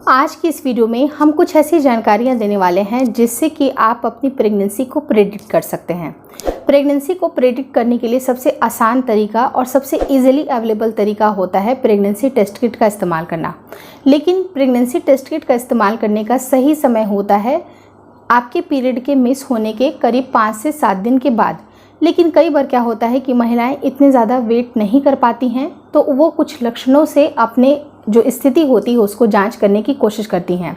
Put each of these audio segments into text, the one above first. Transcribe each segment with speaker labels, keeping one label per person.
Speaker 1: आज की इस वीडियो में हम कुछ ऐसी जानकारियां देने वाले हैं जिससे कि आप अपनी प्रेगनेंसी को प्रेडिक्ट कर सकते हैं। प्रेगनेंसी को प्रेडिक्ट करने के लिए सबसे आसान तरीका और सबसे इजीली अवेलेबल तरीका होता है प्रेगनेंसी टेस्ट किट का इस्तेमाल करना। लेकिन प्रेगनेंसी टेस्ट किट का इस्तेमाल करने का सही समय होता है आपके पीरियड के मिस होने के करीब 5 से 7 दिन के बाद। लेकिन कई बार क्या होता है कि महिलाएं इतने ज़्यादा वेट नहीं कर पाती हैं, तो वो कुछ लक्षणों से अपने जो स्थिति होती है उसको जांच करने की कोशिश करती हैं।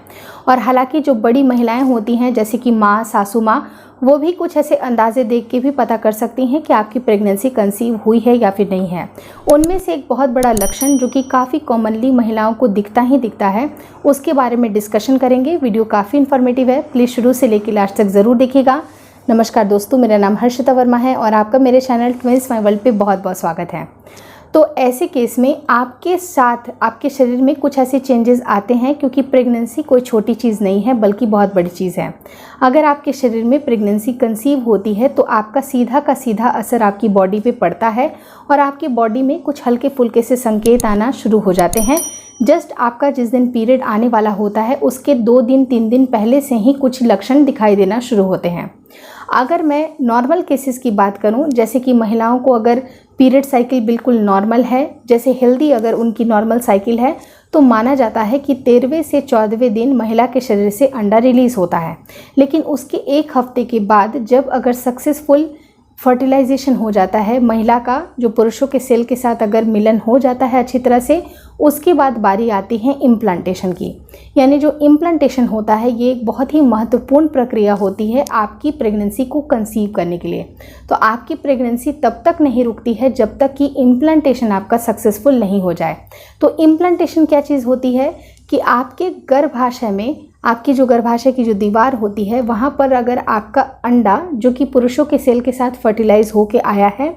Speaker 1: और हालांकि जो बड़ी महिलाएं होती हैं जैसे कि माँ, सासू माँ, वो भी कुछ ऐसे अंदाजे देख के भी पता कर सकती हैं कि आपकी प्रेगनेंसी कंसीव हुई है या फिर नहीं है। उनमें से एक बहुत बड़ा लक्षण जो कि काफ़ी कॉमनली महिलाओं को दिखता है, उसके बारे में डिस्कशन करेंगे। वीडियो काफ़ी इन्फॉर्मेटिव है, प्लीज़ शुरू से लेकर लास्ट तक ज़रूर देखिएगा। नमस्कार दोस्तों, मेरा नाम हर्षिता वर्मा है और आपका मेरे चैनल ट्विंस माय वर्ल्ड पे बहुत बहुत स्वागत है। तो ऐसे केस में आपके साथ आपके शरीर में कुछ ऐसे चेंजेस आते हैं, क्योंकि प्रेगनेंसी कोई छोटी चीज़ नहीं है बल्कि बहुत बड़ी चीज़ है। अगर आपके शरीर में प्रेगनेंसी कंसीव होती है तो आपका सीधा का सीधा असर आपकी बॉडी पे पड़ता है और आपकी बॉडी में कुछ हल्के फुल्के से संकेत आना शुरू हो जाते हैं। जस्ट आपका जिस दिन पीरियड आने वाला होता है उसके 2 दिन 3 दिन पहले से ही कुछ लक्षण दिखाई देना शुरू होते हैं। अगर मैं नॉर्मल केसेस की बात करूं, जैसे कि महिलाओं को अगर पीरियड साइकिल बिल्कुल नॉर्मल है, जैसे हेल्दी अगर उनकी नॉर्मल साइकिल है, तो माना जाता है कि 13वें से 14वें दिन महिला के शरीर से अंडा रिलीज़ होता है। लेकिन उसके 1 हफ्ते के बाद जब अगर सक्सेसफुल फर्टिलाइजेशन हो जाता है, महिला का जो पुरुषों के सेल के साथ अगर मिलन हो जाता है अच्छी तरह से, उसके बाद बारी आती है इम्प्लांटेशन की। यानी जो इम्प्लांटेशन होता है ये एक बहुत ही महत्वपूर्ण प्रक्रिया होती है आपकी प्रेगनेंसी को कंसीव करने के लिए। तो आपकी प्रेगनेंसी तब तक नहीं रुकती है जब तक कि इम्प्लांटेशन आपका सक्सेसफुल नहीं हो जाए। तो इम्प्लांटेशन क्या चीज़ होती है कि आपके गर्भाशय में, आपकी जो गर्भाशय की जो दीवार होती है वहाँ पर अगर आपका अंडा जो कि पुरुषों के सेल के साथ फर्टिलाइज होके आया है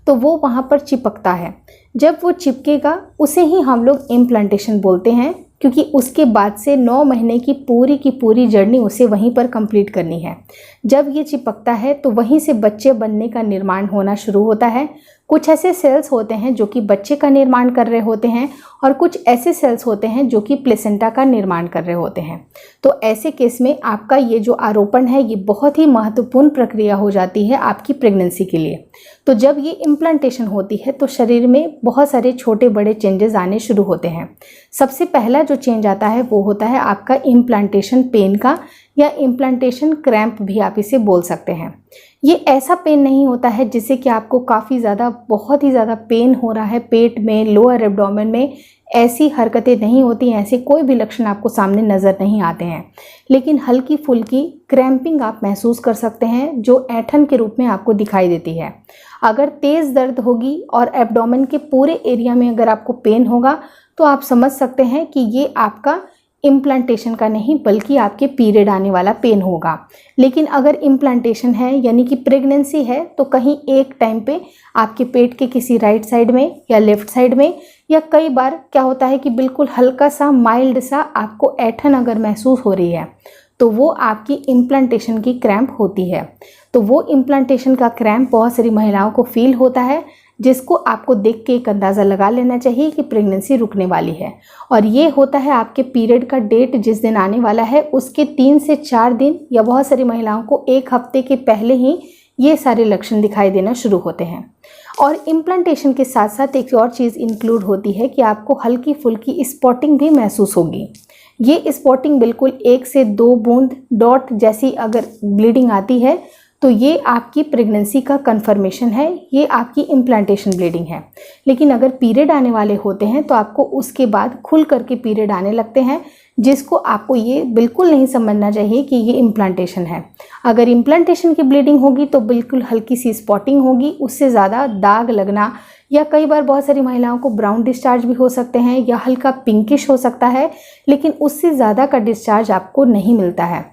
Speaker 1: तो वो वहाँ पर चिपकता है। जब वो चिपकेगा उसे ही हम लोग इम्प्लांटेशन बोलते हैं, क्योंकि उसके बाद से 9 महीने की पूरी जर्नी उसे वहीं पर कंप्लीट करनी है। जब ये चिपकता है तो वहीं से बच्चे बनने का निर्माण होना शुरू होता है। कुछ ऐसे सेल्स होते हैं जो कि बच्चे का निर्माण कर रहे होते हैं और कुछ ऐसे सेल्स होते हैं जो कि प्लेसेंटा का निर्माण कर रहे होते हैं। तो ऐसे केस में आपका ये जो आरोपण है ये बहुत ही महत्वपूर्ण प्रक्रिया हो जाती है आपकी प्रेगनेंसी के लिए। तो जब ये इम्प्लांटेशन होती है तो शरीर में बहुत सारे छोटे बड़े चेंजेस आने शुरू होते हैं। सबसे पहला जो चेंज आता है वो होता है आपका इम्प्लांटेशन पेन का, या इम्प्लांटेशन क्रैम्प भी आप इसे बोल सकते हैं। ये ऐसा पेन नहीं होता है जिससे कि आपको काफ़ी ज़्यादा, बहुत ही ज़्यादा पेन हो रहा है पेट में, लोअर एब्डोमेन में, ऐसी हरकतें नहीं होती हैं, ऐसे कोई भी लक्षण आपको सामने नज़र नहीं आते हैं। लेकिन हल्की फुल्की क्रैम्पिंग आप महसूस कर सकते हैं जो ऐंठन के रूप में आपको दिखाई देती है। अगर तेज़ दर्द होगी और एब्डोमेन के पूरे एरिया में अगर आपको पेन होगा तो आप समझ सकते हैं कि ये आपका इम्प्लांटेशन का नहीं बल्कि आपके पीरियड आने वाला पेन होगा। लेकिन अगर इम्प्लांटेशन है यानी कि प्रेगनेंसी है तो कहीं एक टाइम पे आपके पेट के किसी राइट साइड में या लेफ़्ट साइड में, या कई बार क्या होता है कि बिल्कुल हल्का सा माइल्ड सा आपको ऐंठन अगर महसूस हो रही है तो वो आपकी इम्प्लांटेशन की क्रैम्प होती है। तो वो इम्प्लांटेशन का क्रैम्प बहुत सारी महिलाओं को फील होता है, जिसको आपको देख के एक अंदाज़ा लगा लेना चाहिए कि प्रेगनेंसी रुकने वाली है। और ये होता है आपके पीरियड का डेट जिस दिन आने वाला है उसके 3 से 4 दिन या बहुत सारी महिलाओं को 1 हफ्ते के पहले ही ये सारे लक्षण दिखाई देना शुरू होते हैं। और इम्प्लांटेशन के साथ साथ एक और चीज़ इंक्लूड होती है कि आपको हल्की फुल्की स्पॉटिंग भी महसूस होगी। ये स्पॉटिंग बिल्कुल 1 से 2 बूंद डॉट जैसी अगर ब्लीडिंग आती है तो ये आपकी प्रेगनेंसी का कंफर्मेशन है, ये आपकी इम्प्लांटेशन ब्लीडिंग है। लेकिन अगर पीरियड आने वाले होते हैं तो आपको उसके बाद खुल करके पीरियड आने लगते हैं, जिसको आपको ये बिल्कुल नहीं समझना चाहिए कि ये इम्प्लांटेशन है। अगर इम्प्लांटेशन की ब्लीडिंग होगी तो बिल्कुल हल्की सी स्पॉटिंग होगी, उससे ज़्यादा दाग लगना, या कई बार बहुत सारी महिलाओं को ब्राउन डिस्चार्ज भी हो सकते हैं या हल्का पिंकिश हो सकता है, लेकिन उससे ज़्यादा का डिस्चार्ज आपको नहीं मिलता है।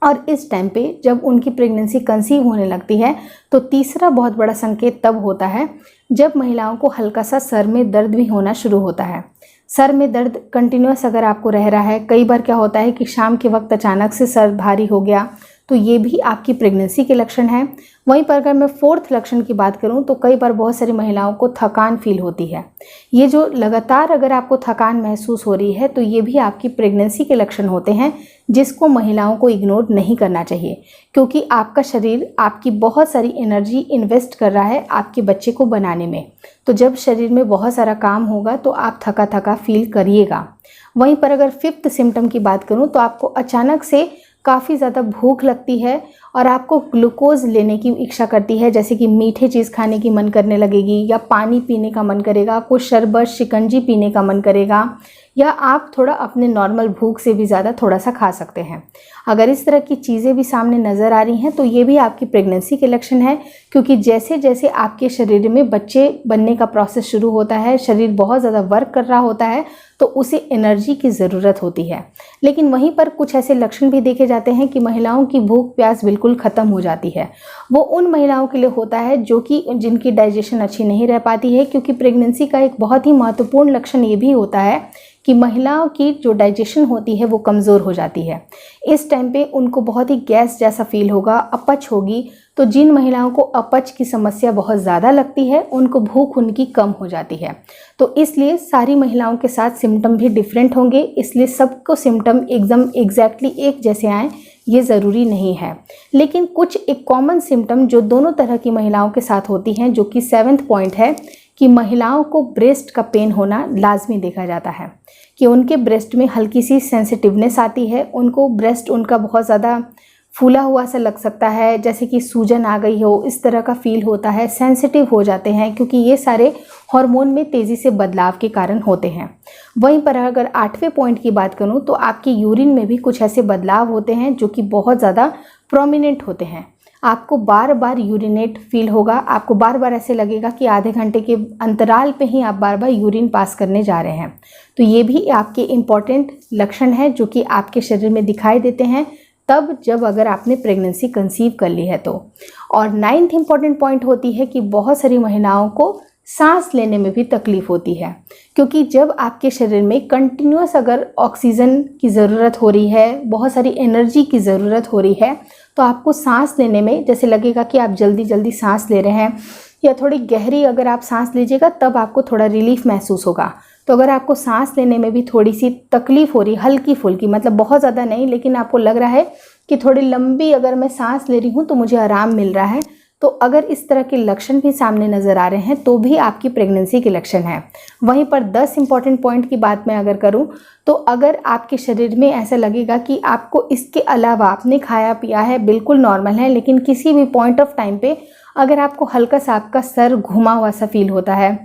Speaker 1: और इस टाइम पे जब उनकी प्रेगनेंसी कंसीव होने लगती है तो तीसरा बहुत बड़ा संकेत तब होता है जब महिलाओं को हल्का सा सर में दर्द भी होना शुरू होता है। सर में दर्द कंटिन्यूस अगर आपको रह रहा है, कई बार क्या होता है कि शाम के वक्त अचानक से सर भारी हो गया तो ये भी आपकी प्रेगनेंसी के लक्षण हैं। वहीं पर अगर मैं फोर्थ लक्षण की बात करूं तो कई बार बहुत सारी महिलाओं को थकान फील होती है। ये जो लगातार अगर आपको थकान महसूस हो रही है तो ये भी आपकी प्रेगनेंसी के लक्षण होते हैं, जिसको महिलाओं को इग्नोर नहीं करना चाहिए, क्योंकि आपका शरीर आपकी बहुत सारी एनर्जी इन्वेस्ट कर रहा है आपके बच्चे को बनाने में। तो जब शरीर में बहुत सारा काम होगा तो आप थका थका फील करिएगा। वहीं पर अगर फिफ्थ सिम्टम की बात करूं तो आपको अचानक से काफ़ी ज़्यादा भूख लगती है और आपको ग्लूकोज लेने की इच्छा करती है, जैसे कि मीठे चीज़ खाने की मन करने लगेगी या पानी पीने का मन करेगा, आपको शरबत शिकंजी पीने का मन करेगा, या आप थोड़ा अपने नॉर्मल भूख से भी ज़्यादा थोड़ा सा खा सकते हैं। अगर इस तरह की चीज़ें भी सामने नज़र आ रही हैं तो ये भी आपकी प्रेगनेंसी के लक्षण है, क्योंकि जैसे जैसे आपके शरीर में बच्चे बनने का प्रोसेस शुरू होता है, शरीर बहुत ज़्यादा वर्क कर रहा होता है तो उसे एनर्जी की ज़रूरत होती है। लेकिन वहीं पर कुछ ऐसे लक्षण भी देखे जाते हैं कि महिलाओं की भूख प्यास बिल्कुल ख़त्म हो जाती है। वो उन महिलाओं के लिए होता है जो कि जिनकी डाइजेशन अच्छी नहीं रह पाती है, क्योंकि प्रेगनेंसी का एक बहुत ही महत्वपूर्ण लक्षण ये भी होता है कि महिलाओं की जो डाइजेशन होती है वो कमज़ोर हो जाती है। इस टाइम पे उनको बहुत ही गैस जैसा फील होगा, अपच होगी। तो जिन महिलाओं को अपच की समस्या बहुत ज़्यादा लगती है उनको भूख उनकी कम हो जाती है। तो इसलिए सारी महिलाओं के साथ सिम्टम भी डिफरेंट होंगे, इसलिए सबको सिम्टम एकदम एग्जैक्टली एक जैसे आएँ ये ज़रूरी नहीं है। लेकिन कुछ एक कॉमन सिम्टम जो दोनों तरह की महिलाओं के साथ होती हैं, जो कि 7th पॉइंट है कि महिलाओं को ब्रेस्ट का पेन होना लाजमी देखा जाता है, कि उनके ब्रेस्ट में हल्की सी सेंसिटिवनेस आती है, उनको ब्रेस्ट उनका बहुत ज़्यादा फूला हुआ सा लग सकता है, जैसे कि सूजन आ गई हो, इस तरह का फील होता है, सेंसिटिव हो जाते हैं, क्योंकि ये सारे हार्मोन में तेज़ी से बदलाव के कारण होते हैं। वहीं पर अगर 8वें पॉइंट की बात करूँ तो आपकी यूरिन में भी कुछ ऐसे बदलाव होते हैं जो कि बहुत ज़्यादा प्रोमिनेंट होते हैं। आपको बार बार यूरिनेट फील होगा, आपको बार बार ऐसे लगेगा कि आधे घंटे के अंतराल पे ही आप बार बार यूरिन पास करने जा रहे हैं। तो ये भी आपके इम्पॉर्टेंट लक्षण हैं जो कि आपके शरीर में दिखाई देते हैं तब जब अगर आपने प्रेगनेंसी कंसीव कर ली है तो। और 9th इम्पॉर्टेंट पॉइंट होती है कि बहुत सारी महिलाओं को सांस लेने में भी तकलीफ होती है, क्योंकि जब आपके शरीर में कंटिन्यूस अगर ऑक्सीजन की ज़रूरत हो रही है, बहुत सारी एनर्जी की ज़रूरत हो रही है, तो आपको सांस लेने में जैसे लगेगा कि आप जल्दी जल्दी सांस ले रहे हैं, या थोड़ी गहरी अगर आप सांस लीजिएगा तब आपको थोड़ा रिलीफ महसूस होगा। तो अगर आपको सांस लेने में भी थोड़ी सी तकलीफ हो रही, हल्की फुल्की, मतलब बहुत ज़्यादा नहीं, लेकिन आपको लग रहा है कि थोड़ी लंबी अगर मैं सांस ले रही हूँ तो मुझे आराम मिल रहा है, तो अगर इस तरह के लक्षण भी सामने नज़र आ रहे हैं तो भी आपकी प्रेगनेंसी के लक्षण हैं। वहीं पर 10 इम्पॉर्टेंट पॉइंट की बात मैं अगर करूं तो अगर आपके शरीर में ऐसा लगेगा कि आपको इसके अलावा आपने खाया पिया है बिल्कुल नॉर्मल है, लेकिन किसी भी पॉइंट ऑफ टाइम पे अगर आपको हल्का सा आपका सर घुमा हुआ सा फील होता है,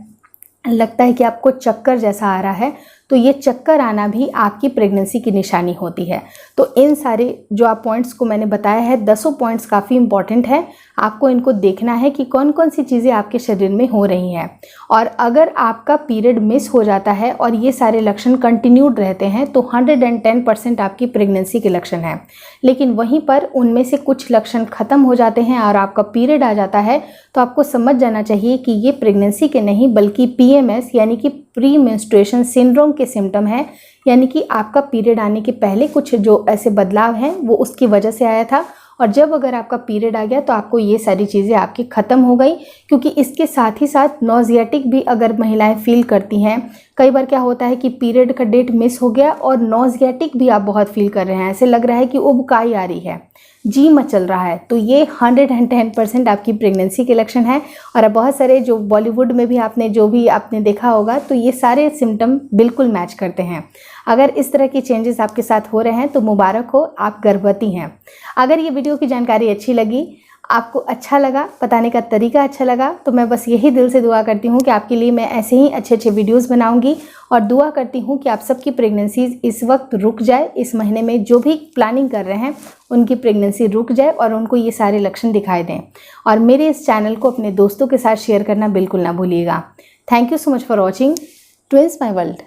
Speaker 1: लगता है कि आपको चक्कर जैसा आ रहा है, तो ये चक्कर आना भी आपकी प्रेगनेंसी की निशानी होती है। तो इन सारे जो आप पॉइंट्स को मैंने बताया है, 10 पॉइंट्स काफ़ी इंपॉर्टेंट है, आपको इनको देखना है कि कौन कौन सी चीज़ें आपके शरीर में हो रही हैं। और अगर आपका पीरियड मिस हो जाता है और ये सारे लक्षण कंटिन्यूड रहते हैं तो 110% आपकी प्रेगनेंसी के लक्षण हैं। लेकिन वहीं पर उनमें से कुछ लक्षण ख़त्म हो जाते हैं और आपका पीरियड आ जाता है, तो आपको समझ जाना चाहिए कि ये प्रेगनेंसी के नहीं बल्कि PMS यानी कि प्री मेंस्ट्रुएशन सिंड्रोम के सिम्टम है, यानी कि आपका पीरियड आने के पहले कुछ जो ऐसे बदलाव हैं वो उसकी वजह से आया था, और जब अगर आपका पीरियड आ गया तो आपको ये सारी चीज़ें आपकी ख़त्म हो गई। क्योंकि इसके साथ ही साथ नॉजियाटिक भी अगर महिलाएं फील करती हैं, कई बार क्या होता है कि पीरियड का डेट मिस हो गया और नॉजियाटिक भी आप बहुत फील कर रहे हैं, ऐसे लग रहा है कि उबकाई आ रही है, जी मचल रहा है, तो ये 110% आपकी प्रेगनेंसी के लक्षण है। और बहुत सारे जो बॉलीवुड में भी आपने देखा होगा, तो ये सारे सिम्टम बिल्कुल मैच करते हैं। अगर इस तरह की चेंजेस आपके साथ हो रहे हैं तो मुबारक हो, आप गर्भवती हैं। अगर ये वीडियो की जानकारी अच्छी लगी, आपको अच्छा लगा, बताने का तरीका अच्छा लगा, तो मैं बस यही दिल से दुआ करती हूँ कि आपके लिए मैं ऐसे ही अच्छे अच्छे वीडियोस बनाऊंगी, और दुआ करती हूँ कि आप सबकी प्रेगनेंसीज इस वक्त रुक जाए, इस महीने में जो भी प्लानिंग कर रहे हैं उनकी प्रेगनेंसी रुक जाए और उनको ये सारे लक्षण दिखाई दें। और मेरे इस चैनल को अपने दोस्तों के साथ शेयर करना बिल्कुल ना भूलिएगा। Thank you so much for watching twins my world.